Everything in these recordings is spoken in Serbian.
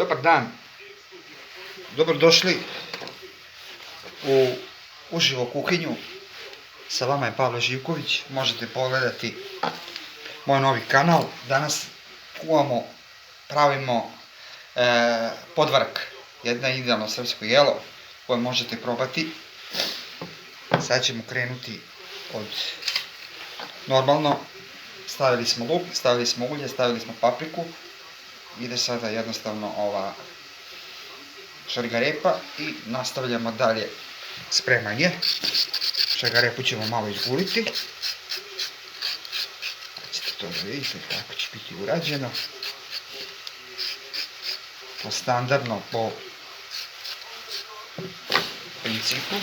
Dobar dan, dobrodošli u Uživo kuhinju. Sa vama je Pavle Živković, možete pogledati moj novi kanal. Danas kuvamo, pravimo podvarak, jedno idealno srpsko jelo koje možete probati. Sad ćemo krenuti od normalno, stavili smo luk, stavili smo ulje, stavili smo papriku. Ide sada jednostavno ova šargarepa i nastavljamo dalje spremanje. Šargarepu ćemo malo izguliti. Ćete to da vidite kako će biti urađeno. Po standardno, po principu.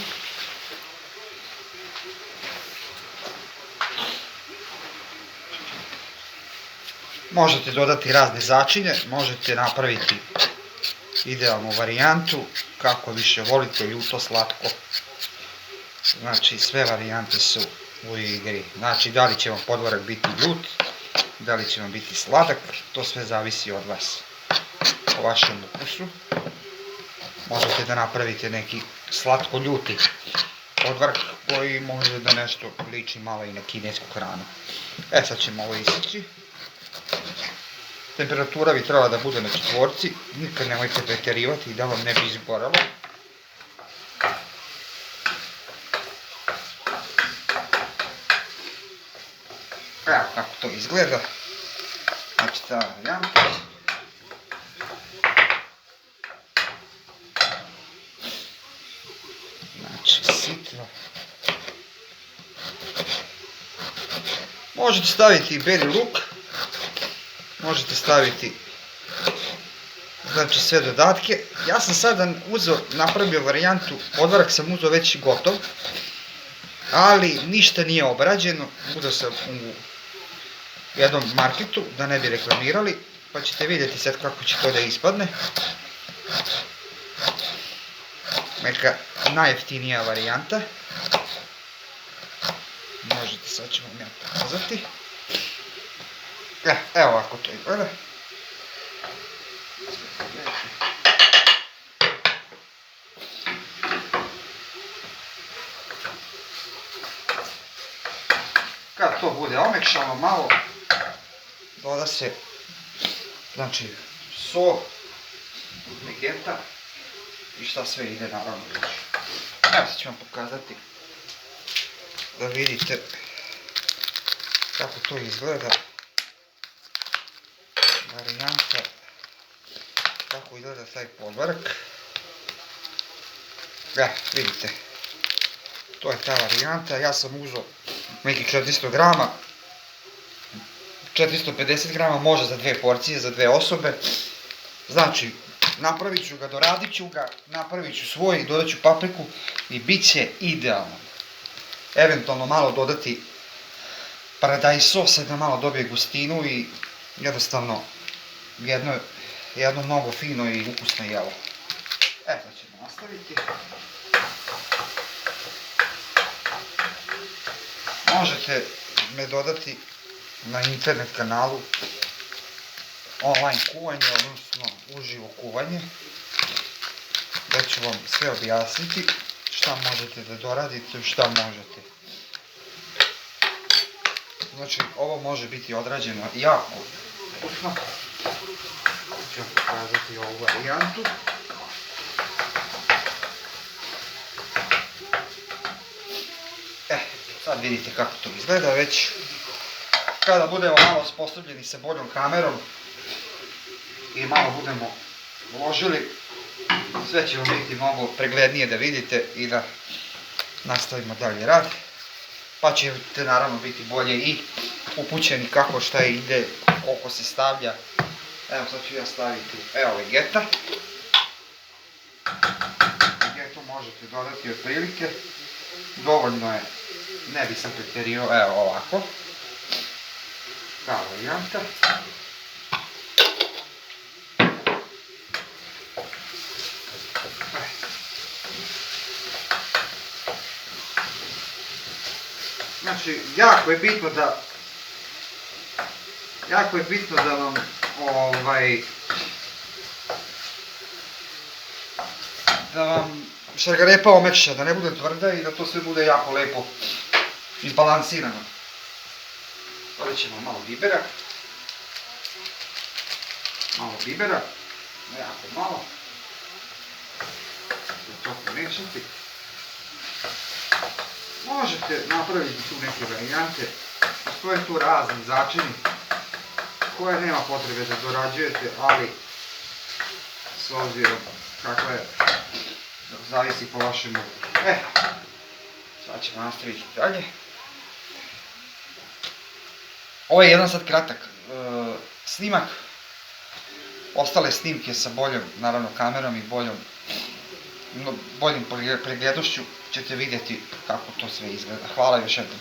Možete dodati razne začine, možete napraviti idealnu varijantu, kako više volite, ljuto, slatko. Znači, sve varijante su u igri. Znači, da li će vam podvarak biti ljut, da li će vam biti sladak, to sve zavisi od vas, o vašem ukusu. Možete da napravite neki slatko-ljuti podvarak koji može da nešto liči malo i na kinesku hranu. Sad ćemo ovo isići. Temperatura bi trebala da bude na 4, nikad nemojte preterivati da vam ne bi izgoralo. Evo kako to izgleda. Znači ta varijanta. Znači sitno. Možete staviti i beli luk. Možete staviti, znači, sve dodatke. Ja sam sada napravio varijantu, podvarak sam uzeo već gotov, ali ništa nije obrađeno. Uzeo sam u jednom marketu, da ne bi reklamirali, pa ćete vidjeti sad kako će to da ispadne. Neka najjeftinija varijanta. Možete, sad ćemo vam ja pokazati. Evo ovako to izgleda. Kad to bude omekšano malo, doda se, znači, so, vegeta i šta sve ide naravno. Evo sad ću vam pokazati da vidite kako to izgleda. Varijanta, kako izgleda taj podvarak. Vidite, to je ta varijanta. Ja sam uzeo nekih 400 grama, 450 grama može za 2 porcije, za 2 osobe. Znači, napravit ću ga, doradit ću ga, napravit ću svoj, dodat ću papriku i bit će idealno. Eventualno malo dodati paradajz sos da malo dobije gustinu i jednostavno jedno mnogo fino i ukusno jelo. Sad ćemo nastaviti. Možete me dodati na internet kanalu online kuvanje, odnosno uživo kuvanje, da ću vam sve objasniti šta možete da doradite, šta možete. Znači, ovo može biti odrađeno jako ukusno. Ću vam pokazati ovu varijantu. Sad vidite kako to izgleda već. Kada budemo malo sposobljeni sa boljom kamerom i malo budemo uložili, sve će vam biti mnogo preglednije da vidite i da nastavimo dalje rad. Pa ćete naravno biti bolje i upućeni kako šta ide, koliko se stavlja. Evo sad ću ja staviti, evo vegeta. Vegetu možete dodati otprilike, dovoljno je, ne bi sam preterio, evo ovako. Ta varijanta. Znači, jako je bitno da vam da vam šargarepa omekša, da ne bude tvrda i da to sve bude jako lepo izbalansirano. Ovdje ćemo malo bibera. Jako malo. To pomešati. Možete napraviti tu neke varijante. Postoje tu razni začini koje nema potrebe da dorađujete, ali s obzirom kako je, zavisi po vašem uku. Sad ćemo nastaviti dalje. Ovo je jedan sad kratak snimak. Ostale snimke sa boljom, naravno, kamerom i boljim pregledošću ćete vidjeti kako to sve izgleda. Hvala još jednom.